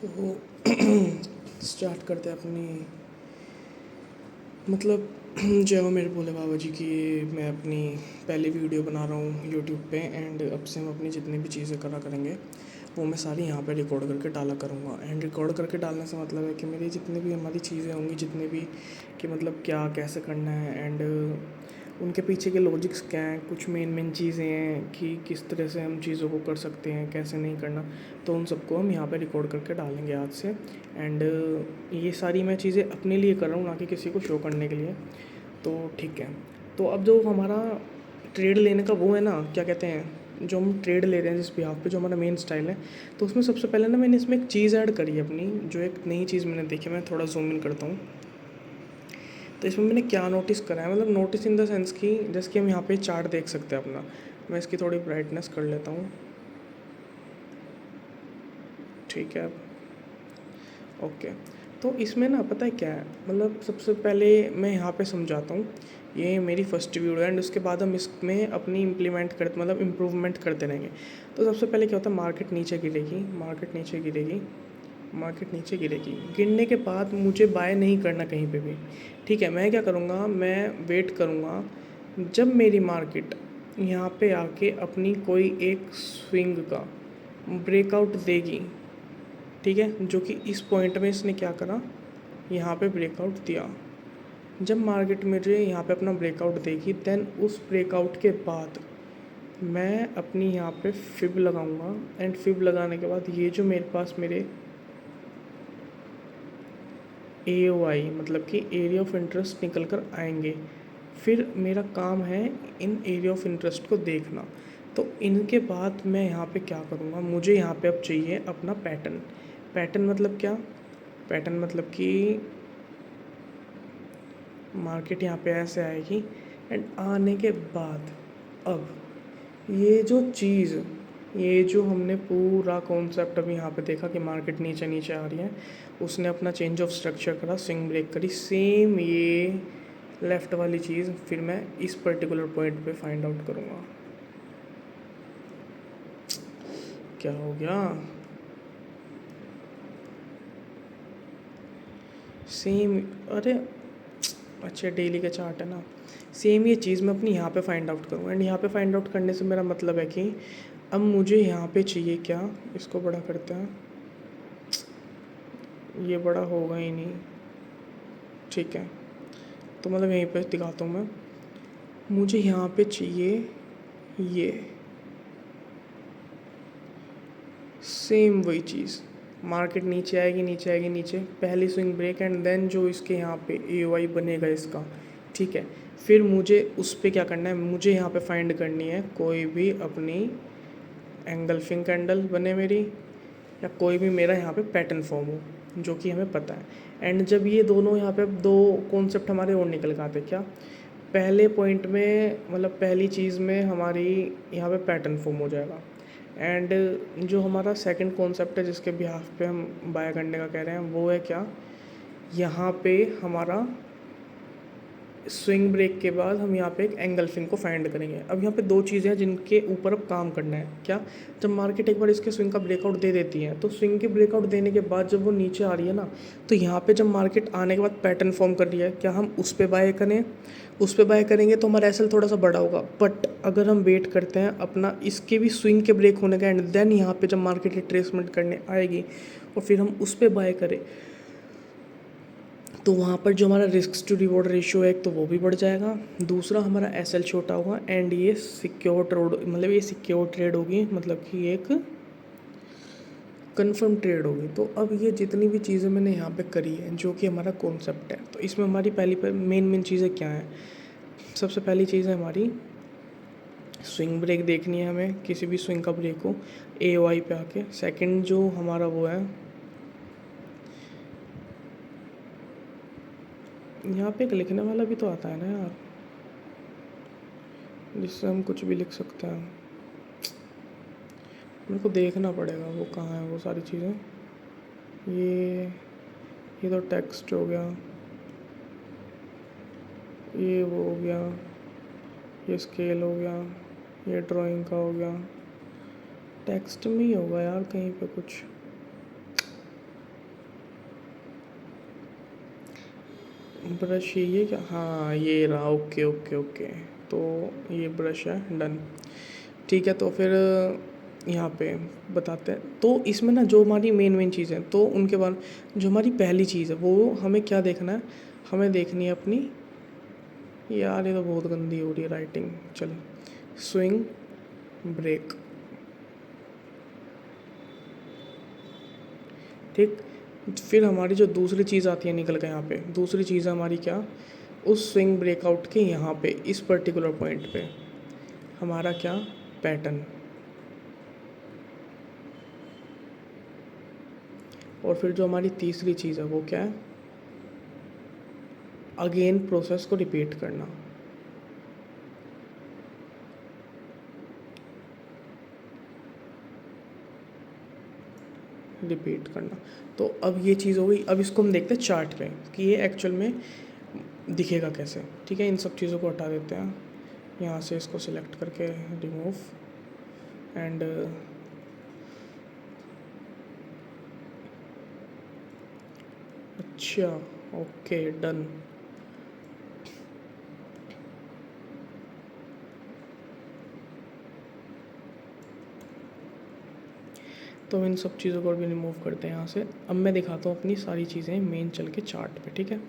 तो स्टार्ट करते हैं अपनी मतलब जय हो मेरे भोले बाबा जी की। मैं अपनी पहली वीडियो बना रहा हूँ यूट्यूब पे एंड अब से हम अपनी जितनी भी चीज़ें करा करेंगे वो मैं सारी यहाँ पे रिकॉर्ड करके डाला करूँगा। एंड रिकॉर्ड करके डालने से मतलब है कि मेरी जितनी भी हमारी चीज़ें होंगी, जितने भी कि मतलब क्या कैसे करना है एंड उनके पीछे के लॉजिक्स क्या हैं, कुछ मेन चीज़ें हैं कि किस तरह से हम चीज़ों को कर सकते हैं, कैसे नहीं करना, तो उन सबको हम यहाँ पे रिकॉर्ड करके डालेंगे आज से। एंड ये सारी मैं चीज़ें अपने लिए कर रहा हूँ, ना कि किसी को शो करने के लिए। तो ठीक है। तो अब जो हमारा ट्रेड लेने का वो है ना, क्या कहते हैं, जो हम ट्रेड ले रहे हैं जिस बिहाफ पे, जो हमारा मेन स्टाइल है, तो उसमें सबसे पहले ना मैंने इसमें एक चीज़ ऐड करी है अपनी, जो एक नई चीज़ मैंने देखी। मैं थोड़ा जूम इन करता हूँ। तो इसमें मैंने क्या नोटिस करा है, मतलब नोटिस इन द सेंस कि जैसे कि हम यहाँ पे चार्ट देख सकते हैं अपना। मैं इसकी थोड़ी ब्राइटनेस कर लेता हूँ। ठीक है। ओके। तो इसमें ना पता है क्या है, मतलब सबसे पहले मैं यहाँ पे समझाता हूँ। ये मेरी फर्स्ट वीडियो है एंड उसके बाद हम इसमें अपनी इम्प्लीमेंट करते मतलब इम्प्रूवमेंट करते रहेंगे। तो सबसे पहले क्या होता है, मार्केट नीचे गिरेगी, मार्केट नीचे गिरेगी, मार्केट नीचे गिरेगी। गिरने के बाद मुझे बाय नहीं करना कहीं पे भी। ठीक है, मैं क्या करूँगा, मैं वेट करूँगा जब मेरी मार्केट यहाँ पे आके अपनी कोई एक स्विंग का ब्रेकआउट देगी। ठीक है, जो कि इस पॉइंट में इसने क्या करा, यहाँ पे ब्रेकआउट दिया। जब मार्केट मुझे यहाँ पे अपना ब्रेकआउट देगी, देन उस ब्रेकआउट के बाद मैं अपनी यहाँ पे फिब लगाऊंगा। एंड फिब लगाने के बाद ये जो मेरे पास मेरे AOI मतलब कि एरिया ऑफ इंटरेस्ट निकल कर आएंगे, फिर मेरा काम है इन एरिया ऑफ इंटरेस्ट को देखना। तो इनके बाद मैं यहाँ पे क्या करूँगा, मुझे यहाँ पे अब चाहिए अपना पैटर्न। पैटर्न मतलब क्या, पैटर्न मतलब कि मार्केट यहाँ पे ऐसे आएगी एंड आने के बाद अब ये जो चीज़, ये जो हमने पूरा कॉन्सेप्ट अभी यहाँ पे देखा कि मार्केट नीचे नीचे आ रही है, उसने अपना चेंज ऑफ स्ट्रक्चर करा, स्विंग ब्रेक करी, सेम ये लेफ़्ट वाली चीज़ फिर मैं इस पर्टिकुलर पॉइंट पे फाइंड आउट करूँगा। क्या हो गया, सेम, अरे अच्छा डेली का चार्ट है ना, सेम ये चीज़ मैं अपनी यहाँ पे फाइंड आउट करूँगा। एंड यहाँ पे फाइंड आउट करने से मेरा मतलब है कि अब मुझे यहाँ पे चाहिए क्या, इसको बड़ा करते हैं, ये बड़ा होगा ही नहीं। ठीक है, तो मतलब यहीं पे दिखाता हूँ मैं, मुझे यहाँ पे चाहिए ये सेम वही चीज़। मार्केट नीचे आएगी, नीचे आएगी, नीचे पहली स्विंग ब्रेक एंड देन जो इसके यहाँ पे AOI बनेगा इसका। ठीक है, फिर मुझे उस पर क्या करना है, मुझे यहाँ पे फाइंड करनी है कोई भी अपनी एंगल्फिंग कैंडल बने मेरी, या कोई भी मेरा यहाँ पे पैटर्न फॉर्म हो, जो कि हमें पता है। एंड जब ये दोनों यहाँ पे दो कॉन्सेप्ट हमारे और निकल के आते, क्या, पहले पॉइंट में मतलब पहली चीज़ में हमारी यहाँ पे पैटर्न फॉर्म हो जाएगा। एंड जो हमारा सेकंड कॉन्सेप्ट है जिसके बिहाफ पे हम बाय करने का कह रहे हैं, वो है क्या, यहाँ पे हमारा स्विंग ब्रेक के बाद हम यहाँ पे एक एंगल्फिंग को फाइंड करेंगे। अब यहाँ पे दो चीज़ें हैं जिनके ऊपर अब काम करना है। क्या, जब मार्केट एक बार इसके स्विंग का ब्रेकआउट दे देती है, तो स्विंग के ब्रेकआउट देने के बाद जब वो नीचे आ रही है ना, तो यहाँ पे जब मार्केट आने के बाद पैटर्न फॉर्म कर रही है, क्या हम उस पर बाय करें, उस पर बाय करेंगे तो हमारा एसएल थोड़ा सा बड़ा होगा। बट अगर हम वेट करते हैं अपना इसके भी स्विंग के ब्रेक होने का एंड देन यहाँ पे जब मार्केट रिट्रेसमेंट करने आएगी और फिर हम उस पर बाय करें, तो वहाँ पर जो हमारा रिस्क टू रिवॉर्ड रेशियो है एक तो वो भी बढ़ जाएगा, दूसरा हमारा एसएल छोटा होगा एंड ये सिक्योर ट्रेड, मतलब ये सिक्योर ट्रेड होगी, मतलब कि एक कंफर्म ट्रेड होगी। तो अब ये जितनी भी चीज़ें मैंने यहाँ पे करी है जो कि हमारा कॉन्सेप्ट है, तो इसमें हमारी पहली मेन चीज़ें क्या हैं। सबसे पहली चीज़ है हमारी स्विंग ब्रेक देखनी है हमें, किसी भी स्विंग का ब्रेक हो AOI पे आके। सेकंड जो हमारा वो है, यहाँ पे एक लिखने वाला भी तो आता है ना यार, जिससे हम कुछ भी लिख सकते हैं। मेरे को देखना पड़ेगा वो कहाँ है वो सारी चीज़ें। ये तो टेक्स्ट हो गया, ये वो हो गया, ये स्केल हो गया, ये ड्राइंग का हो गया। टेक्स्ट में ही होगा यार कहीं पे कुछ। ब्रश यही है क्या? हाँ ये रहा, ओके ओके ओके। तो ये ब्रश है, डन। ठीक है, तो फिर यहाँ पे बताते हैं। तो इसमें ना जो हमारी मेन मेन चीज़ें हैं, तो उनके बाद जो हमारी पहली चीज़ है वो हमें क्या देखना है, हमें देखनी है अपनी, यार ये तो बहुत गंदी हो रही है राइटिंग, चलो, स्विंग ब्रेक। ठीक, फिर हमारी जो दूसरी चीज़ आती है निकल के यहाँ पे, दूसरी चीज़ हमारी क्या, उस स्विंग ब्रेकआउट के यहाँ पे इस पर्टिकुलर पॉइंट पे हमारा क्या, पैटर्न। और फिर जो हमारी तीसरी चीज़ है वो क्या है, अगेन प्रोसेस को रिपीट करना। रिपीट करना। तो अब ये चीज़ हो गई। अब इसको हम देखते हैं चार्ट पे कि ये एक्चुअल में दिखेगा कैसे। ठीक है, इन सब चीज़ों को हटा देते हैं, यहाँ से इसको सिलेक्ट करके रिमूव एंड अच्छा, ओके डन। तो इन सब चीज़ों को भी रिमूव करते हैं यहाँ से। अब मैं दिखाता हूँ अपनी सारी चीज़ें मेन चल के चार्ट पे। ठीक है,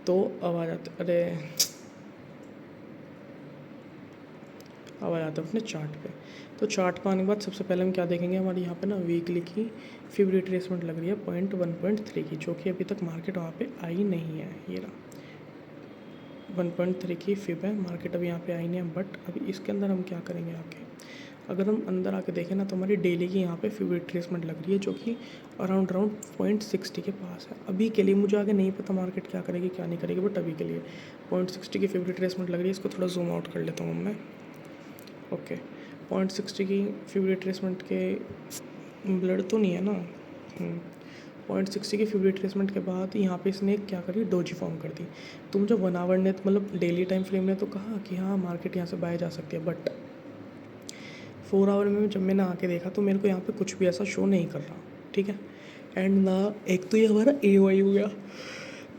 तो अब आ जाते, अरे अब आ जाते हैं अपने चार्ट पे। तो चार्ट पे आने के बाद सबसे पहले हम क्या देखेंगे, हमारी यहाँ पे ना वीकली की फिब रिट्रेसमेंट लग रही है 1.3 की, जो कि अभी तक मार्केट वहाँ पे आई नहीं है। ये रहा 1.3 की फिब है, मार्केट अभी यहाँ पे आई नहीं है। बट अभी इसके अंदर हम क्या करेंगे आके, अगर हम अंदर आके देखें ना, तो हमारी डेली की यहाँ पे फिब रिट्रेसमेंट लग रही है, जो कि अराउंड 0.60 के पास है। अभी के लिए मुझे आगे नहीं पता मार्केट क्या करेगी क्या नहीं करेगी, बट अभी के लिए 0.60 की फिब रिट्रेसमेंट लग रही है। इसको थोड़ा जूम आउट कर लेता हूँ मैं। ओके, 0.60 की फिब रिट्रेसमेंट के ब्लड तो नहीं है ना। 0.60 की फिब रिट्रेसमेंट के बाद यहाँ पे इसने क्या करी, डोजी फॉर्म कर दी। तो मुझे 1 आवर ने मतलब डेली टाइम फ्रेम ने तो कहा कि हाँ मार्केट यहाँ से बाय जा सकती है, बट 4 आवर में जब मैंने आके देखा तो मेरे को यहाँ पे कुछ भी ऐसा शो नहीं कर रहा। ठीक है, एंड ना एक तो ये हमारा ए वाई हो गया,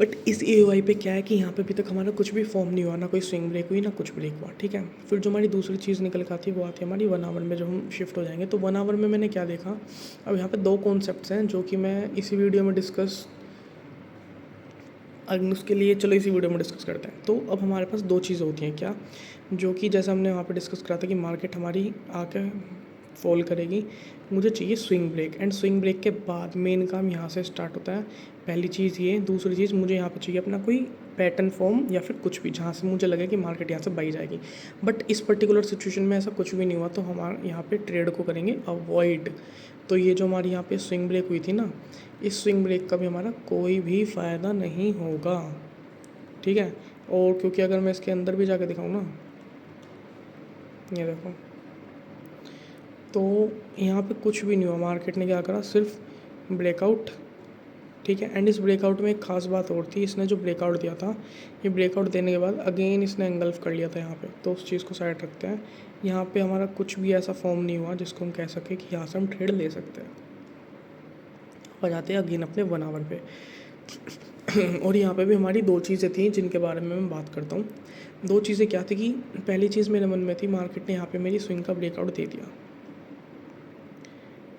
बट इस ए वाई पे क्या है कि यहाँ पे अभी तक हमारा कुछ भी फॉर्म नहीं हुआ, ना कोई स्विंग ब्रेक हुई ना कुछ ब्रेक हुआ। ठीक है, फिर जो हमारी दूसरी चीज़ निकल के आती है वो आती है हमारी 1 आवर में, जब हम शिफ्ट हो जाएंगे। तो 1 आवर में मैंने क्या देखा, अब यहाँ पे 2 कॉन्सेप्ट्स हैं जो कि मैं इसी वीडियो में डिस्कस, अगर उसके लिए चलो इसी वीडियो में डिस्कस करते हैं। तो अब हमारे पास 2 चीज़ें होती हैं क्या, जो कि जैसे हमने वहाँ पे डिस्कस करा था कि मार्केट हमारी आके फॉल करेगी, मुझे चाहिए swing break, and swing break के बाद मेन काम यहाँ से स्टार्ट होता है। पहली चीज़ ये, दूसरी चीज़ मुझे यहाँ पे चाहिए अपना कोई पैटर्न फॉर्म या फिर कुछ भी जहाँ से मुझे लगे कि मार्केट यहाँ से बाई जाएगी। बट इस पर्टिकुलर सिचुएशन में ऐसा कुछ भी नहीं हुआ, तो हमारे यहाँ पे ट्रेड को करेंगे अवॉइड। तो ये जो हमारी यहाँ पे स्विंग ब्रेक हुई थी ना, इस स्विंग ब्रेक का भी हमारा कोई भी फ़ायदा नहीं होगा। ठीक है, और क्योंकि अगर मैं इसके अंदर भी जाके दिखाऊँ ना, ये देखो, तो यहाँ पे कुछ भी नहीं हुआ, मार्केट ने क्या करा, सिर्फ ब्रेकआउट। ठीक है, एंड इस ब्रेकआउट में एक खास बात और थी, इसने जो ब्रेकआउट दिया था, ये ब्रेकआउट देने के बाद अगेन इसने एंगल्फ कर लिया था यहाँ पे। तो उस चीज़ को साइड रखते हैं, यहाँ पे हमारा कुछ भी ऐसा फॉर्म नहीं हुआ जिसको हम कह सकें कि यहाँ से हम ट्रेड ले सकते हैं। आ जाते हैं अगेन अपने 1 आवर पे। और यहाँ पे भी हमारी 2 चीज़ें थी जिनके बारे में मैं बात करता हूँ। 2 चीज़ें क्या थी कि पहली चीज़ मेरे मन में थी, मार्केट ने यहाँ पे मेरी स्विंग का ब्रेकआउट दे दिया।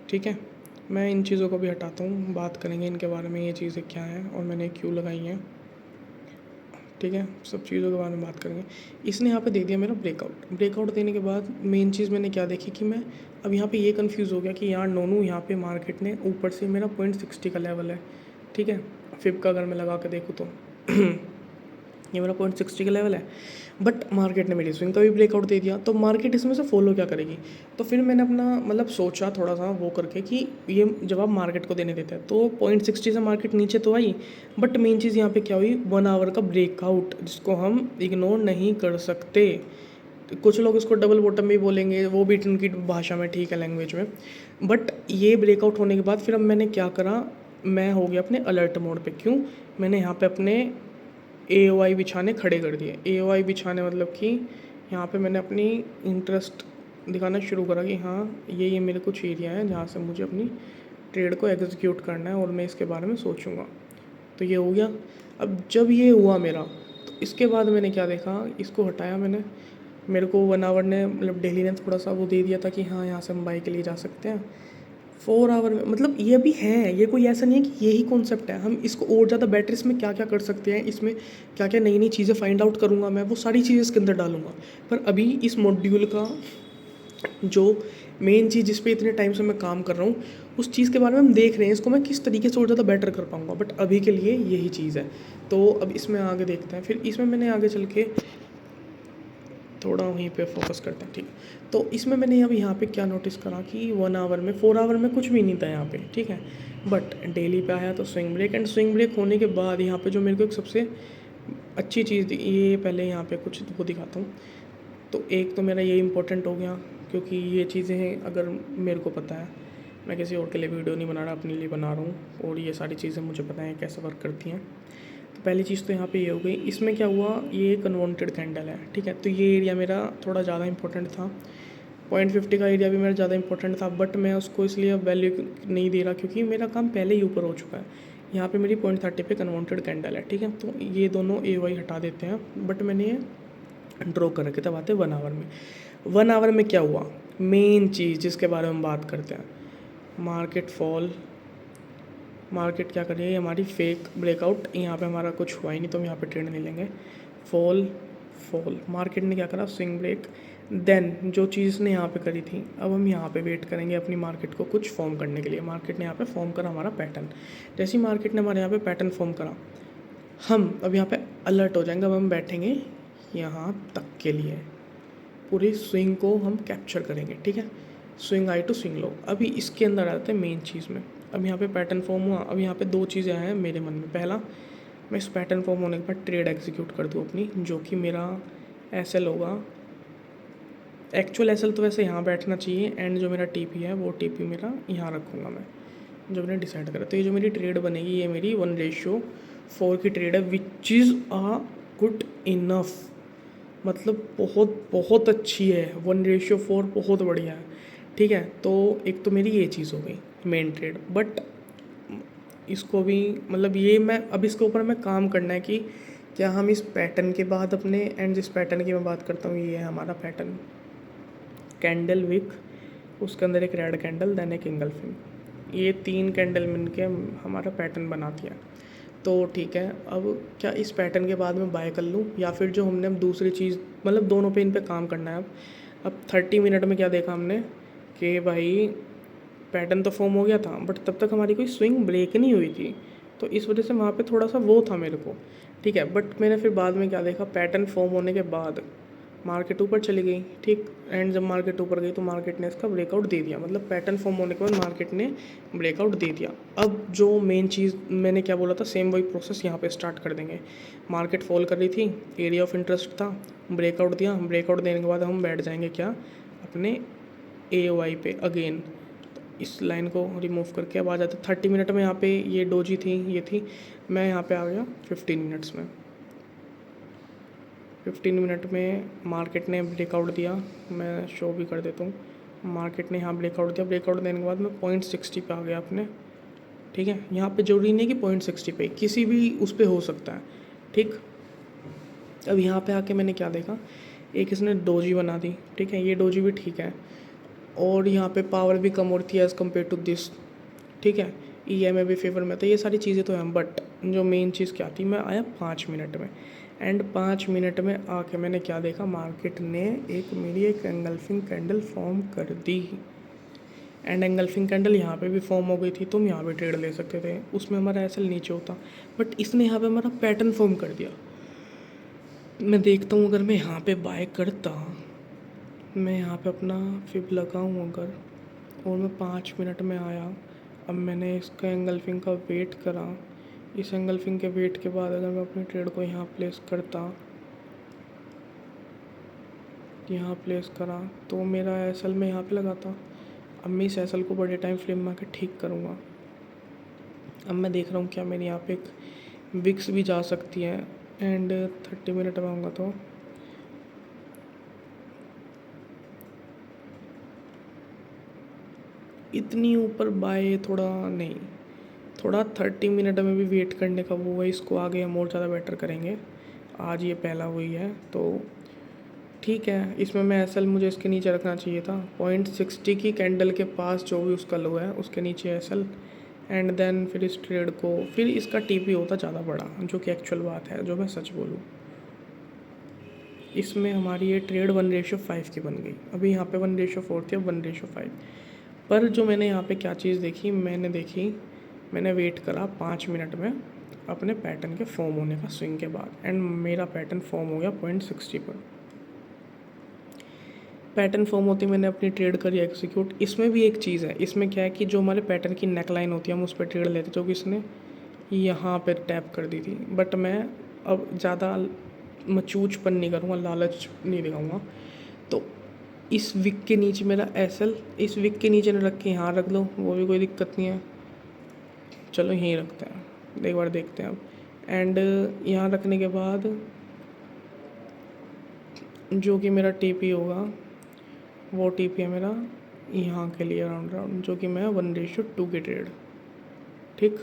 ठीक है, मैं इन चीज़ों को भी हटाता हूँ, बात करेंगे इनके बारे में, ये चीज़ें क्या हैं और मैंने क्यों लगाई हैं। ठीक है, सब चीज़ों के बारे में बात करेंगे। इसने यहाँ पे दे दिया मेरा ब्रेकआउट। ब्रेकआउट देने के बाद मेन चीज़ मैंने क्या देखी कि मैं अब यहाँ पे ये कंफ्यूज हो गया कि यार नोनू, यहाँ पे मार्केट ने ऊपर से मेरा 0.60 का लेवल है। ठीक है, फिब का अगर मैं लगा के देखूँ तो ये मेरा 0.60 का लेवल है, बट मार्केट ने मेरी स्विंग का भी ब्रेकआउट दे दिया। तो मार्केट इसमें से फॉलो क्या करेगी? तो फिर मैंने अपना मतलब सोचा थोड़ा सा वो करके कि ये जब आप मार्केट को देने देते हैं तो 0.60 से मार्केट नीचे तो आई, बट मेन चीज़ यहाँ पे क्या हुई, 1 आवर का ब्रेकआउट, जिसको हम इग्नोर नहीं कर सकते। कुछ लोग इसको डबल बॉटम भी बोलेंगे, वो भी उनकी भाषा में, ठीक है, लैंग्वेज में। बट ये ब्रेकआउट होने के बाद फिर अब मैंने क्या करा, मैं हो गया अपने अलर्ट मोड पे। क्यों? मैंने यहाँ पे अपने ए ओ आई बिछाने खड़े कर दिए। ए ओ आई बिछाने मतलब कि यहाँ पे मैंने अपनी इंटरेस्ट दिखाना शुरू करा कि हाँ ये मेरे कुछ एरिया है जहाँ से मुझे अपनी ट्रेड को एग्जीक्यूट करना है और मैं इसके बारे में सोचूंगा। तो ये हो गया। अब जब ये हुआ मेरा, तो इसके बाद मैंने क्या देखा, इसको हटाया मैंने। मेरे को 1 आवर ने मतलब डेली ने थोड़ा सा वो दे दिया था कि हाँ यहाँ से हम बाइक के लिए जा सकते हैं 4 आवर में। मतलब ये भी है, ये कोई ऐसा नहीं है कि यही कॉन्सेप्ट है, हम इसको और ज़्यादा बेटर इसमें क्या क्या कर सकते हैं, इसमें क्या क्या नई नई चीज़ें फाइंड आउट करूँगा मैं, वो सारी चीज़ें इसके अंदर डालूंगा। पर अभी इस मॉड्यूल का जो मेन चीज़ जिस पे इतने टाइम से मैं काम कर रहा हूँ, उस चीज़ के बारे में हम देख रहे हैं, इसको मैं किस तरीके से और ज़्यादा बेटर कर पाऊँगा। बट अभी के लिए यही चीज़ है। तो अब इसमें आगे देखते हैं। फिर इसमें मैंने आगे चल के थोड़ा वहीं पे फोकस करते हैं, ठीक। तो इसमें मैंने अब यहाँ पे क्या नोटिस करा कि 1 आवर में 4 आवर में कुछ भी नहीं था यहाँ पे, ठीक है। बट डेली पे आया तो swing break, and swing break होने के बाद यहाँ पे जो मेरे को एक सबसे अच्छी चीज़ ये पहले यहाँ पे कुछ वो दिखाता हूँ। तो एक तो मेरा ये इम्पोर्टेंट हो गया, क्योंकि ये चीज़ें हैं अगर मेरे को पता है, मैं किसी और के लिए वीडियो नहीं बना रहा, अपने लिए बना रहा हूँ, और ये सारी चीज़ें मुझे पता है कैसे वर्क करती हैं। तो पहली चीज़ तो यहाँ पे ये हो गई। इसमें क्या हुआ, ये कन्वर्टेड कैंडल है, ठीक है। तो ये एरिया मेरा थोड़ा ज़्यादा इंपॉर्टेंट था, 0.50 का एरिया भी मेरा ज़्यादा इंपॉर्टेंट था, बट मैं उसको इसलिए वैल्यू नहीं दे रहा क्योंकि मेरा काम पहले ही ऊपर हो चुका है। यहाँ पे मेरी 0.30 पे कन्वर्टेड कैंडल है, ठीक है। तो ये दोनों ए वाई हटा देते हैं, बट मैंने ये ड्रॉ कर रखे थे बातें 1 आवर में। 1 आवर में क्या हुआ, मेन चीज़ जिसके बारे में हम बात करते हैं, मार्केट फॉल। मार्केट क्या कर रही है, हमारी फेक ब्रेकआउट, यहाँ पे हमारा कुछ हुआ ही नहीं तो हम यहाँ पे ट्रेड नहीं लेंगे। फॉल फॉल, मार्केट ने क्या करा, स्विंग ब्रेक। देन जो चीज़ ने यहाँ पे करी थी, अब हम यहाँ पे वेट करेंगे अपनी मार्केट को कुछ फॉर्म करने के लिए। मार्केट ने यहाँ पे फॉर्म करा हमारा पैटर्न। जैसे ही मार्केट ने हमारे यहाँ पे पैटर्न फॉर्म करा, हम अब यहाँ पे अलर्ट हो जाएंगे। अब हम बैठेंगे यहाँ तक के लिए, पूरी स्विंग को हम कैप्चर करेंगे, ठीक है। Swing high to swing low. अभी इसके अंदर आते हैं मेन चीज़ में। अब यहाँ पे पैटर्न फॉर्म हुआ। अब यहाँ पे 2 चीज़ें हैं मेरे मन में। पहला, मैं इस पैटर्न फॉर्म होने के बाद ट्रेड एग्जीक्यूट कर दूँ अपनी, जो कि मेरा एसएल होगा। एक्चुअल एसएल तो वैसे यहाँ बैठना चाहिए, एंड जो मेरा टीपी है वो टीपी मेरा यहाँ रखूँगा मैं, जो मैंने डिसाइड करा। तो ये जो मेरी ट्रेड बनेगी, ये मेरी 1:4 की ट्रेड है, which is a good enough. मतलब बहुत बहुत अच्छी है, 1:4 बहुत बढ़िया है, ठीक है। तो एक तो मेरी ये चीज़ हो गई मेन ट्रेड। बट इसको भी मतलब ये मैं अब इसके ऊपर मैं काम करना है कि क्या हम इस पैटर्न के बाद अपने, एंड जिस पैटर्न की मैं बात करता हूँ ये है हमारा पैटर्न, कैंडल विक, उसके अंदर एक रेड कैंडल, देन एक इंगल्फिंग, ये 3 कैंडल मिल के हमारा पैटर्न बना दिया। तो ठीक है, अब क्या इस पैटर्न के बाद मैं बाय कर लूँ, या फिर जो हमने अब दूसरी चीज़, मतलब दोनों पे इन पे काम करना है। अब 30 मिनट में क्या देखा हमने कि भाई पैटर्न तो फॉर्म हो गया था, बट तब तक हमारी कोई स्विंग ब्रेक नहीं हुई थी। तो इस वजह से वहाँ पे थोड़ा सा वो था मेरे को, ठीक है। बट मैंने फिर बाद में क्या देखा, पैटर्न फॉर्म होने के बाद मार्केट ऊपर चली गई, ठीक। एंड जब मार्केट ऊपर गई तो मार्केट ने इसका ब्रेकआउट दे दिया, मतलब पैटर्न फॉर्म होने के बाद मार्केट ने ब्रेकआउट दे दिया। अब जो मेन चीज़ मैंने क्या बोला था, सेम वही प्रोसेस यहाँ पे स्टार्ट कर देंगे। मार्केट फॉल कर रही थी, एरिया ऑफ इंटरेस्ट था, ब्रेकआउट दिया, ब्रेकआउट देने के बाद हम बैठ जाएंगे क्या, अपने ए वाई पे अगेन। इस लाइन को रिमूव करके अब आ जाते 30 मिनट में। यहाँ पे ये डोजी थी, ये थी, मैं यहाँ पे आ गया 15 मिनट्स में। 15 मिनट में मार्केट ने ब्रेकआउट दिया, मैं शो भी कर देता हूँ। मार्केट ने यहाँ ब्रेकआउट दिया, ब्रेकआउट देने के बाद मैं 0.60 पे आ गया अपने, ठीक है। यहाँ पे जरूरी नहीं कि 0.60 पे, किसी भी उस पर हो सकता है, ठीक। अब यहाँ पे आके मैंने क्या देखा, एक इसने डोजी बना दी, ठीक है, ये डोजी भी ठीक है, और यहाँ पे पावर भी कम होती है एज़ कम्पेयर टू दिस, ठीक है। EMA भी फेवर में था, ये सारी चीज़ें तो हैं। बट जो मेन चीज़ क्या थी, मैं आया 5 मिनट में, एंड 5 मिनट में आके मैंने क्या देखा, मार्केट ने मेरी एक एंगल्फिंग कैंडल फॉर्म कर दी, एंड एंगल्फिंग कैंडल यहाँ पे भी फॉर्म हो गई थी, तो हम यहाँ पे ट्रेड ले सकते थे, उसमें हमारा एसएल नीचे होता। बट इसने यहाँ पे हमारा पैटर्न फॉर्म कर दिया। मैं देखता हूँ अगर मैं यहाँ पे बाय करता, मैं यहाँ पे अपना फिब लगाऊँ अगर, और मैं 5 मिनट में आया, अब मैंने इसका एंगल्फिंग का वेट करा, इस एंगल्फिंग के वेट के बाद अगर मैं अपनी ट्रेड को यहाँ प्लेस करता, यहाँ प्लेस करा, तो मेरा एसएल में यहाँ पे लगाता। अब मैं इस एसएल को बड़े टाइम फ्रेम में आके ठीक करूँगा। अब मैं देख रहा हूँ क्या मेरी यहाँ पे एक विक्स भी जा सकती है, एंड 30 मिनट में आऊँगा तो इतनी ऊपर बाय थोड़ा नहीं, थोड़ा 30 मिनट में भी वेट करने का वो है, इसको आगे हम और ज़्यादा बेटर करेंगे। आज ये पहला हुई है तो ठीक है। इसमें मैं एसएल मुझे इसके नीचे रखना चाहिए था, 0.60 की कैंडल के पास जो भी उसका लो है उसके नीचे एसएल, एंड देन फिर इस ट्रेड को फिर इसका टीपी होता ज़्यादा बड़ा, जो कि एक्चुअल बात है, जो मैं सच बोलूँ। इसमें हमारी ये ट्रेड 1:5 की बन गई। अभी यहाँ पे 1:4 थी, अब 1:5। पर जो मैंने यहाँ पे क्या चीज़ देखी, मैंने वेट करा 5 मिनट में अपने पैटर्न के फॉर्म होने का स्विंग के बाद, एंड मेरा पैटर्न फॉर्म हो गया 0.60 पर। पैटर्न फॉर्म होती मैंने अपनी ट्रेड करी एग्जीक्यूट। इसमें भी एक चीज़ है, इसमें क्या है कि जो हमारे पैटर्न की नेकलाइन होती है हम उस पर ट्रेड लेते, जो कि इसने यहाँ पे टैप कर दी थी। बट मैं अब ज़्यादा मचूचपन नहीं करूँगा, लालच नहीं दिखाऊँगा। तो इस विक के नीचे मेरा एसएल, इस विक के नीचे न रख के यहाँ रख लो, वो भी कोई दिक्कत नहीं है। चलो यहीं रखते हैं, एक बार देखते हैं अब। एंड यहाँ रखने के बाद जो कि मेरा टीपी होगा वो टीपी है मेरा यहाँ के लिए राउंड, जो कि मैं 1:2 की ट्रेड। ठीक,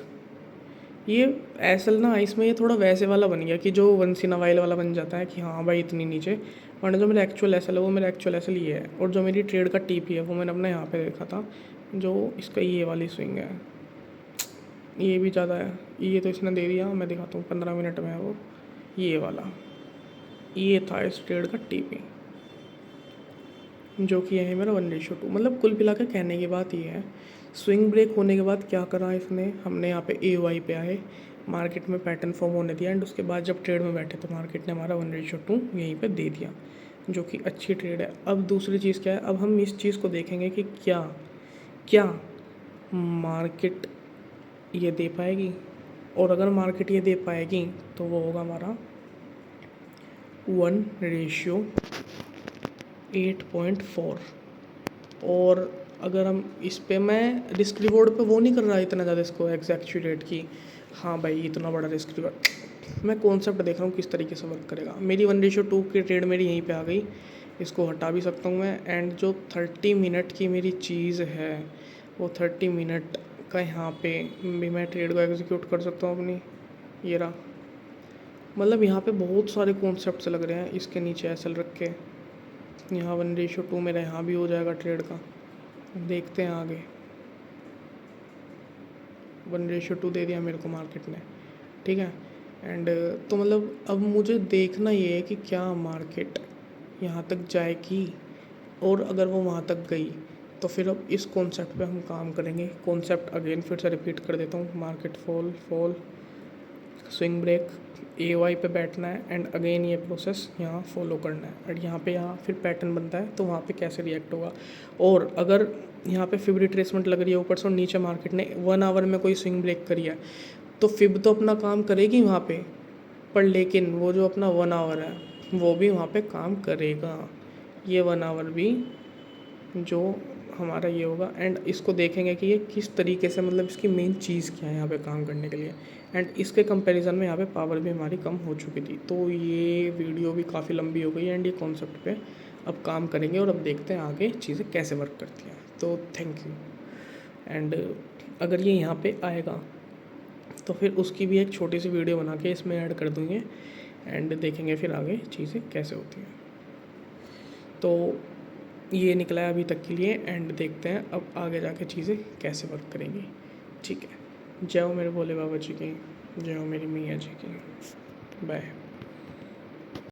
ये एसएल ना इसमें ये थोड़ा वैसे वाला बन गया कि जो वंस इन अ वाइल वाला बन जाता है कि हाँ भाई इतनी नीचे, वरना जो मेरा एक्चुअल एसएल है वो मेरा एक्चुअल एसएल ये है। और जो मेरी ट्रेड का टीपी है वो मैंने अपना यहाँ पे देखा था, जो इसका ये वाली स्विंग है, ये भी ज़्यादा है। ये तो इसने दे दिया, मैं दिखाता हूँ 15 मिनट में है वो, ये वाला, ये था इस ट्रेड का टीपी, जो कि है मेरा 1:2। मतलब कुल मिला के कहने की बात ये है, स्विंग ब्रेक होने के बाद क्या करा इसने, हमने यहाँ पे AOI पे आए, मार्केट में पैटर्न फॉर्म होने दिया, एंड उसके बाद जब ट्रेड में बैठे तो मार्केट ने हमारा 1:2 यहीं पे दे दिया, जो कि अच्छी ट्रेड है। अब दूसरी चीज़ क्या है, अब हम इस चीज़ को देखेंगे कि क्या क्या मार्केट ये दे पाएगी, और अगर मार्केट ये दे पाएगी तो वो होगा हमारा 1:8.4। और अगर हम इस पे, मैं रिस्क रिवॉर्ड पे वो नहीं कर रहा इतना ज़्यादा इसको एग्जैक्चुएट की हाँ भाई इतना बड़ा रिस्क रिवॉर्ड, मैं कॉन्सेप्ट देख रहा हूँ किस तरीके से वर्क करेगा। मेरी 1:2 की ट्रेड मेरी यहीं पे आ गई, इसको हटा भी सकता हूँ मैं। एंड जो 30 मिनट की मेरी चीज़ है वो 30 मिनट का यहाँ पे भी मैं ट्रेड को एग्जीक्यूट कर सकता हूँ अपनी, ये रहा। मतलब यहाँ पे बहुत सारे कॉन्सेप्ट्स लग रहे हैं। इसके नीचे एसएल रख के यहाँ 1:2 मेरा यहाँ भी हो जाएगा ट्रेड का, देखते हैं आगे। 1:2 दे दिया मेरे को मार्केट ने, ठीक है। एंड तो मतलब अब मुझे देखना ये है कि क्या मार्केट यहाँ तक जाएगी, और अगर वो वहाँ तक गई तो फिर अब इस कॉन्सेप्ट पे हम काम करेंगे। कॉन्सेप्ट अगेन फिर से रिपीट कर देता हूँ, market fall, swing break, AOI पे बैठना है, एंड अगेन ये प्रोसेस यहाँ फॉलो करना है। एंड यहाँ पे फिर पैटर्न बनता है तो वहाँ पे कैसे रिएक्ट होगा। और अगर यहाँ पे फिब रिट्रेसमेंट लग रही है ऊपर से और नीचे मार्केट ने 1 आवर में कोई स्विंग ब्रेक करी है, तो फिब तो अपना काम करेगी वहाँ पे, पर लेकिन वो जो अपना 1 आवर है वो भी वहाँ पे काम करेगा। ये 1 आवर भी जो हमारा ये होगा, एंड इसको देखेंगे कि ये किस तरीके से, मतलब इसकी मेन चीज़ क्या है यहाँ पे काम करने के लिए। एंड इसके कंपैरिजन में यहाँ पे पावर भी हमारी कम हो चुकी थी। तो ये वीडियो भी काफ़ी लंबी हो गई, एंड ये कॉन्सेप्ट पे अब काम करेंगे और अब देखते हैं आगे चीज़ें कैसे वर्क करती हैं। तो थैंक यू। एंड अगर ये यहाँ पे आएगा तो फिर उसकी भी एक छोटी सी वीडियो बना के इसमें ऐड कर दूँगे, एंड देखेंगे फिर आगे चीज़ें कैसे होती हैं। तो ये निकला है अभी तक के लिए, एंड देखते हैं अब आगे जाके चीज़ें कैसे वर्क करेंगी। ठीक है, जय हो मेरे भोले बाबा जी की, जय हो मेरी मैया जी की। बाय।